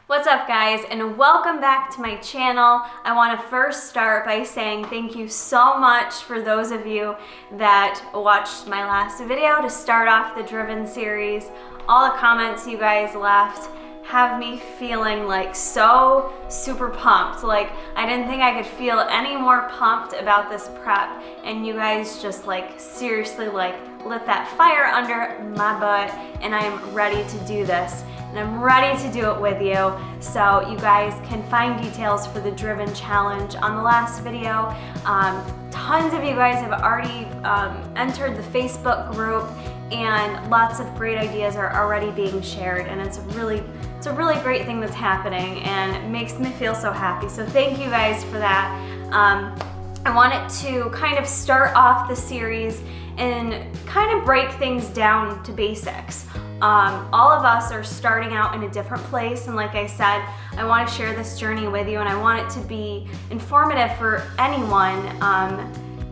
What's up, guys, and welcome back to my channel. I want to first start by saying thank you so much for those of you that watched my last video to start off the Driven series. All the comments you guys left have me feeling like so super pumped. Like, I didn't think I could feel any more pumped about this prep, and you guys just like seriously like lit that fire under my butt, and I am ready to do this. And I'm ready to do it with you. So you guys can find details for the Driven Challenge on the last video. Tons of you guys have already entered the Facebook group, and lots of great ideas are already being shared, and it's a really great thing that's happening, and it makes me feel so happy. So thank you guys for that. I wanted to kind of start off the series and kind of break things down to basics. All of us are starting out in a different place, and like I said, I want to share this journey with you, and I want it to be informative for anyone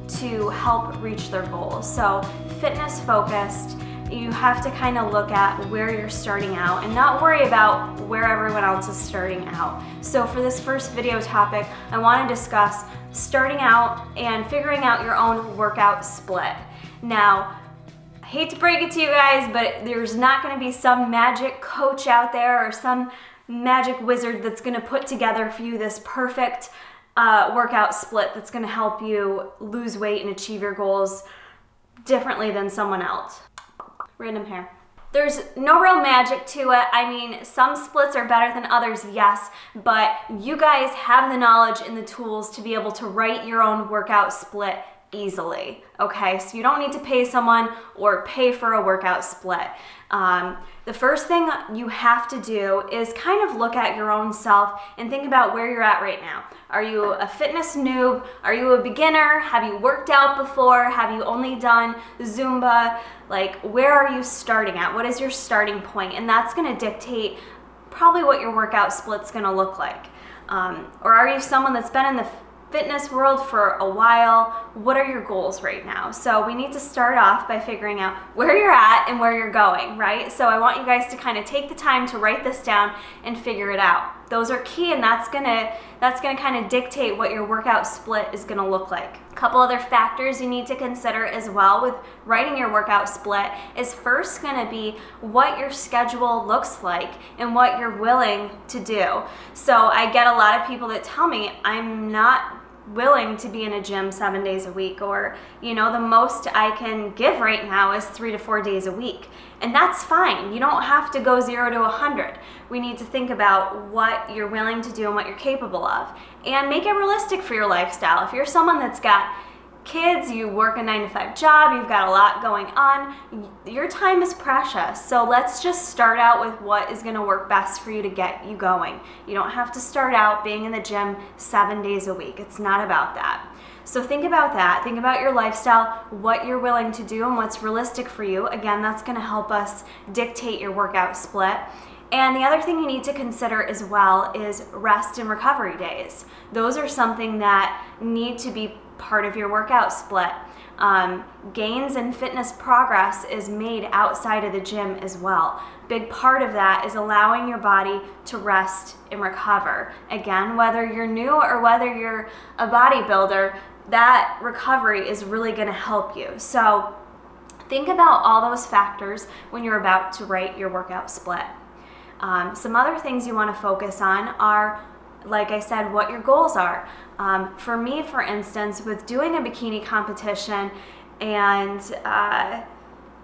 to help reach their goals. So fitness focused, you have to kind of look at where you're starting out and not worry about where everyone else is starting out. So for this first video topic, I want to discuss starting out and figuring out your own workout split. Now, I hate to break it to you guys, but there's not going to be some magic coach out there or some magic wizard that's going to put together for you this perfect workout split that's going to help you lose weight and achieve your goals differently than someone else. Random hair. There's no real magic to it. I mean, some splits are better than others, yes, but you guys have the knowledge and the tools to be able to write your own workout split easily, okay? So you don't need to pay someone or pay for a workout split. The first thing you have to do is kind of look at your own self and think about where you're at right now. Are you a fitness noob? Are you a beginner? Have you worked out before? Have you only done Zumba? Like, where are you starting at? What is your starting point? And that's gonna dictate probably what your workout split's gonna look like. Or are you someone that's been in the fitness world for a while? What are your goals right now? So we need to start off by figuring out where you're at and where you're going, right? So I want you guys to kind of take the time to write this down and figure it out. Those are key, and that's gonna kind of dictate what your workout split is gonna look like. A couple other factors you need to consider as well with writing your workout split is first gonna be what your schedule looks like and what you're willing to do. So I get a lot of people that tell me, I'm not willing to be in a gym 7 days a week, or the most I can give right now is 3 to 4 days a week, and that's fine. You don't have to go 0 to 100. We need to think about what you're willing to do and what you're capable of, and make it realistic for your lifestyle. If you're someone that's got kids, you work a 9 to 5 job, you've got a lot going on, your time is precious. So let's just start out with what is going to work best for you to get you going. You don't have to start out being in the gym 7 days a week. It's not about that. So think about that. Think about your lifestyle, what you're willing to do and what's realistic for you. Again, that's going to help us dictate your workout split. And the other thing you need to consider as well is rest and recovery days. Those are something that need to be part of your workout split. Gains and fitness progress is made outside of the gym as well. Big part of that is allowing your body to rest and recover. Again, whether you're new or whether you're a bodybuilder, that recovery is really going to help you. So think about all those factors when you're about to write your workout split. Some other things you want to focus on are, like I said, what your goals are. For me, for instance, with doing a bikini competition and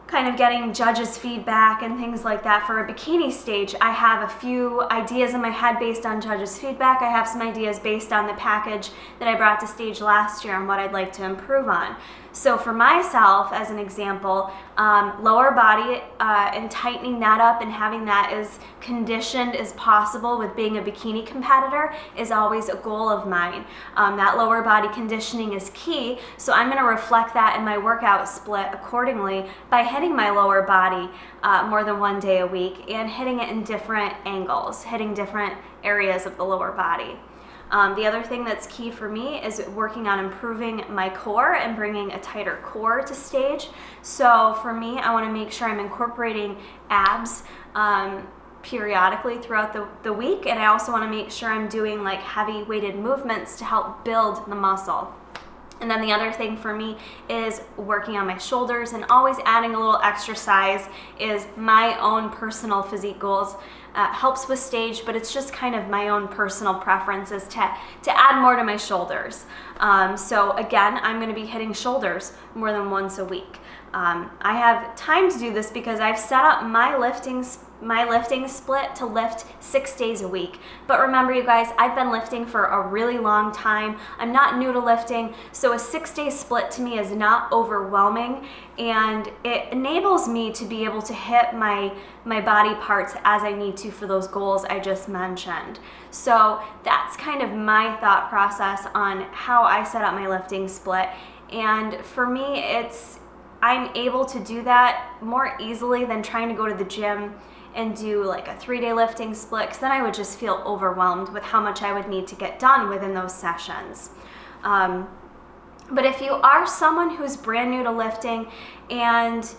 kind of getting judges' feedback and things like that for a bikini stage, I have a few ideas in my head based on judges' feedback. I have some ideas based on the package that I brought to stage last year and what I'd like to improve on. So for myself, as an example, lower body and tightening that up and having that as conditioned as possible with being a bikini competitor is always a goal of mine. That lower body conditioning is key, so I'm going to reflect that in my workout split accordingly by hitting my lower body more than 1 day a week and hitting it in different angles, hitting different areas of the lower body. The other thing that's key for me is working on improving my core and bringing a tighter core to stage. So for me, I want to make sure I'm incorporating abs periodically throughout the week, and I also want to make sure I'm doing like heavy weighted movements to help build the muscle. And then the other thing for me is working on my shoulders, and always adding a little exercise is my own personal physique goals. Helps with stage, but it's just kind of my own personal preferences to add more to my shoulders. So again, I'm going to be hitting shoulders more than once a week. I have time to do this because I've set up my lifting split to lift 6 days a week. But remember, you guys, I've been lifting for a really long time. I'm not new to lifting, so a 6-day split to me is not overwhelming, and it enables me to be able to hit my body parts as I need to for those goals I just mentioned. So that's kind of my thought process on how I set up my lifting split. And for me, I'm able to do that more easily than trying to go to the gym and do like a 3-day lifting split, because then I would just feel overwhelmed with how much I would need to get done within those sessions. But if you are someone who's brand new to lifting, and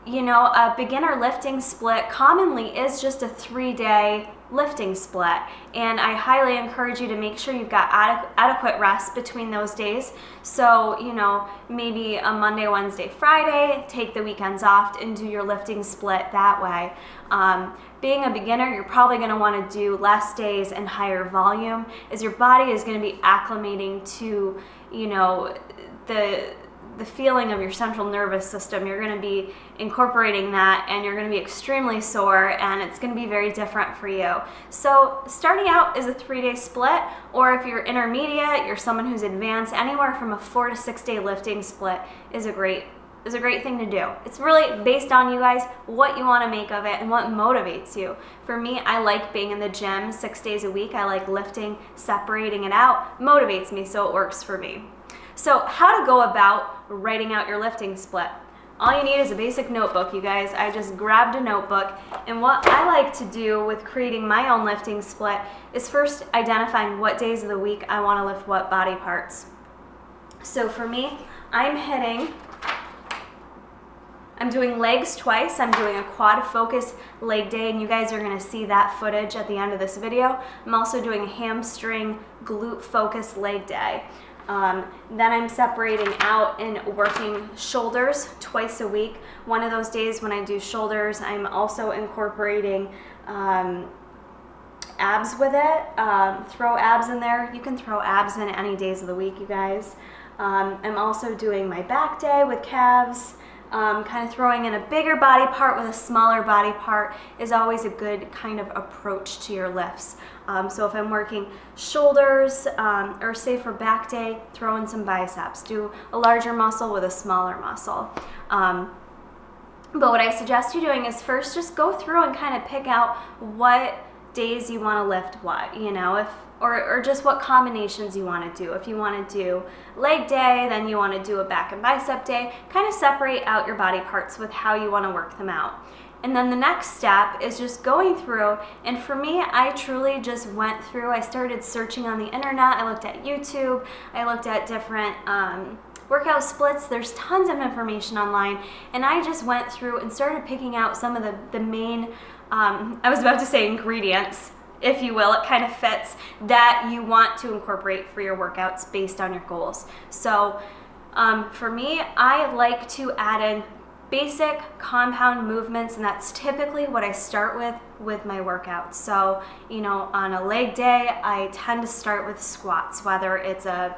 you know, a beginner lifting split commonly is just a 3-day lifting split, and I highly encourage you to make sure you've got adequate rest between those days. So, you know, maybe a Monday, Wednesday, Friday, take the weekends off and do your lifting split that way. Being a beginner, you're probably going to want to do less days and higher volume, as your body is going to be acclimating to, you know, the feeling of your central nervous system. You're going to be incorporating that, and you're going to be extremely sore, and it's going to be very different for you. So starting out is a 3-day split, or if you're intermediate, you're someone who's advanced, anywhere from a 4 to 6 day lifting split is a great thing to do. It's really based on you guys, what you want to make of it and what motivates you. For me, I like being in the gym 6 days a week. I like lifting, separating it out, motivates me, so it works for me. So how to go about writing out your lifting split. All you need is a basic notebook, you guys. I just grabbed a notebook, and what I like to do with creating my own lifting split is first identifying what days of the week I want to lift what body parts. So for me, I'm doing legs twice. I'm doing a quad focus leg day, and you guys are going to see that footage at the end of this video. I'm also doing a hamstring glute focus leg day. Then I'm separating out and working shoulders twice a week. One of those days when I do shoulders, I'm also incorporating abs with it. Throw abs in there. You can throw abs in any days of the week, you guys. I'm also doing my back day with calves. Kind of throwing in a bigger body part with a smaller body part is always a good kind of approach to your lifts. So if I'm working shoulders, or say for back day, throw in some biceps. Do a larger muscle with a smaller muscle. But what I suggest you doing is first just go through and kind of pick out what days you want to lift what, you know, or just what combinations you want to do. If you want to do leg day, then you want to do a back and bicep day. Kind of separate out your body parts with how you want to work them out. And then the next step is just going through, and for me, I truly just went through. I started searching on the internet. I looked at YouTube. I looked at different workout splits. There's tons of information online, and I just went through and started picking out some of the main, I was about to say ingredients, if you will. It kind of fits, that you want to incorporate for your workouts based on your goals. So for me, I like to add in basic compound movements, and that's typically what I start with my workouts. So, you know, on a leg day, I tend to start with squats, whether it's a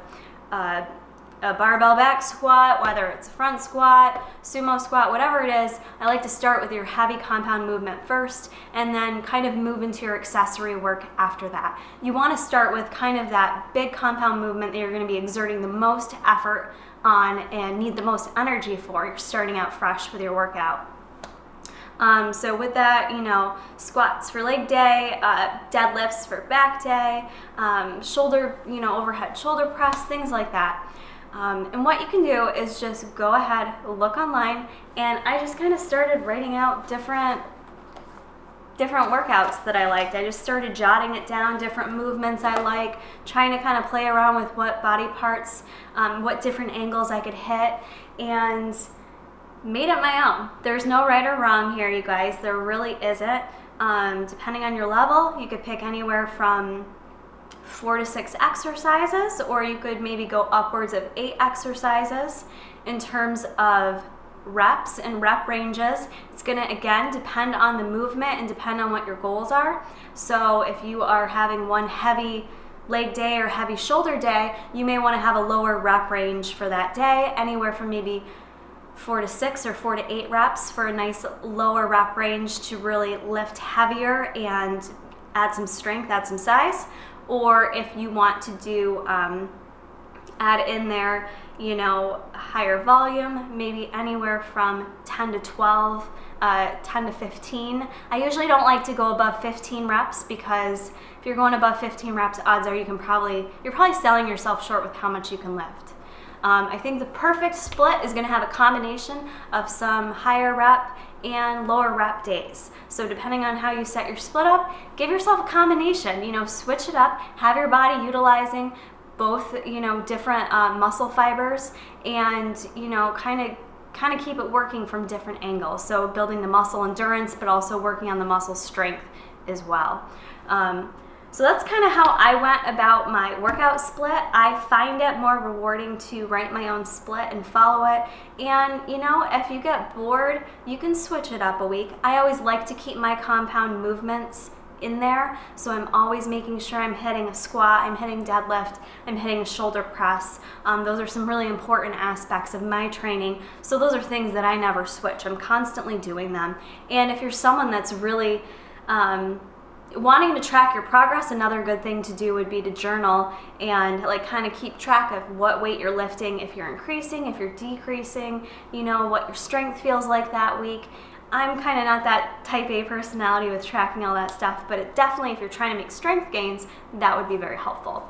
barbell back squat, whether it's a front squat, sumo squat, whatever it is. I like to start with your heavy compound movement first, and then kind of move into your accessory work after that. You want to start with kind of that big compound movement that you're going to be exerting the most effort on and need the most energy for. You're starting out fresh with your workout. So with that, you know, squats for leg day, deadlifts for back day, shoulder, you know, overhead shoulder press, things like that. And what you can do is just go ahead, look online, and I just kind of started writing out different workouts that I liked. I just started jotting it down, different movements I like, trying to kind of play around with what body parts, what different angles I could hit, and made it my own. There's no right or wrong here, you guys. There really isn't. Depending on your level, you could pick anywhere from 4 to 6 exercises, or you could maybe go upwards of 8 exercises in terms of reps and rep ranges. It's going to again depend on the movement and depend on what your goals are. So if you are having one heavy leg day or heavy shoulder day, you may want to have a lower rep range for that day, anywhere from maybe 4 to 6 or 4 to 8 reps for a nice lower rep range to really lift heavier and add some strength, add some size. Or if you want to do add in there, you know, higher volume, maybe anywhere from 10 to 12, 10 to 15. I usually don't like to go above 15 reps because if you're going above 15 reps, odds are you're probably selling yourself short with how much you can lift. I think the perfect split is going to have a combination of some higher rep and lower rep days. So depending on how you set your split up, give yourself a combination, you know, switch it up, have your body utilizing both, you know, different muscle fibers, and, you know, kind of keep it working from different angles. So building the muscle endurance, but also working on the muscle strength as well. So that's kind of how I went about my workout split. I find it more rewarding to write my own split and follow it. And, you know, if you get bored, you can switch it up a week. I always like to keep my compound movements in there, so I'm always making sure I'm hitting a squat, I'm hitting deadlift, I'm hitting a shoulder press. Those are some really important aspects of my training, so those are things that I never switch. I'm constantly doing them. And if you're someone that's really wanting to track your progress, another good thing to do would be to journal and like kind of keep track of what weight you're lifting, if you're increasing, if you're decreasing, you know, what your strength feels like that week. I'm kind of not that type A personality with tracking all that stuff, but it definitely, if you're trying to make strength gains, that would be very helpful.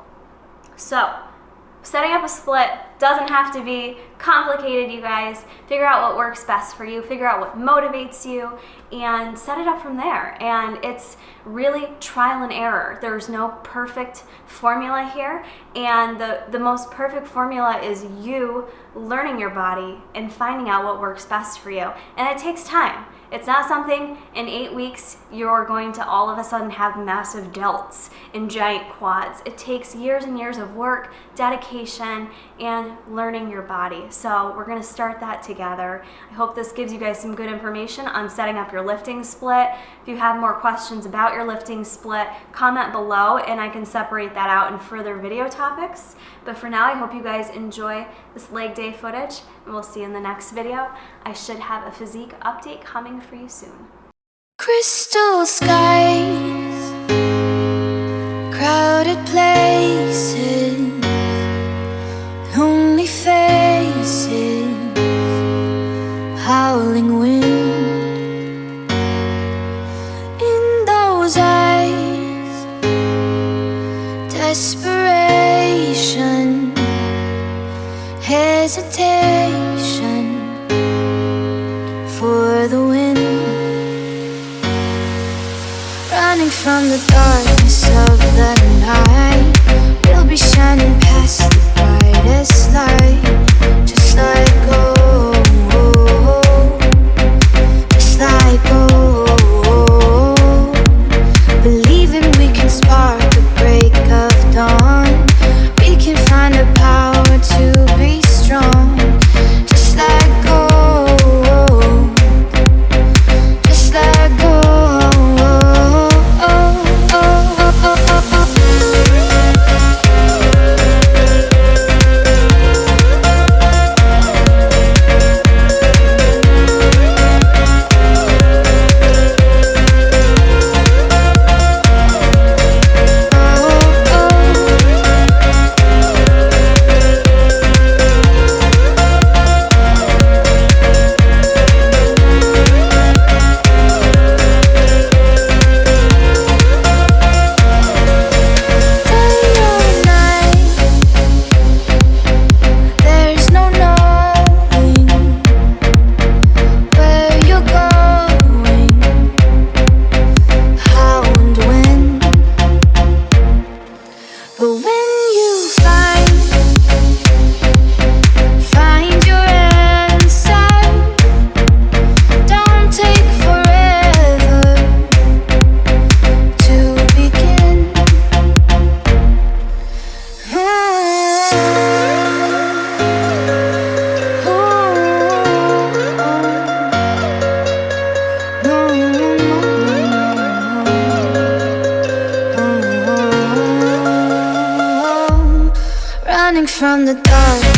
So, setting up a split doesn't have to be complicated, you guys. Figure out what works best for you, figure out what motivates you, and set it up from there. And it's really trial and error. There's no perfect formula here, and the most perfect formula is you learning your body and finding out what works best for you. And it takes time. It's not something in 8 weeks you're going to all of a sudden have massive delts and giant quads. It takes years and years of work, dedication, and learning your body. So we're gonna start that together. I hope this gives you guys some good information on setting up your lifting split. If you have more questions about your lifting split, comment below and I can separate that out in further video topics. But for now, I hope you guys enjoy this leg day footage, and we'll see you in the next video. I should have a physique update coming for you soon. Crystal skies, crowded places, lonely faces, howling wind. In those eyes, desperation, hesitation for the wind. Running from the darkness of the night, we'll be shining past the brightest light. Just let go, just let go. Believing we can spark the break of dawn. We can find the power to be strong. Just let go, just let go. running from the darkness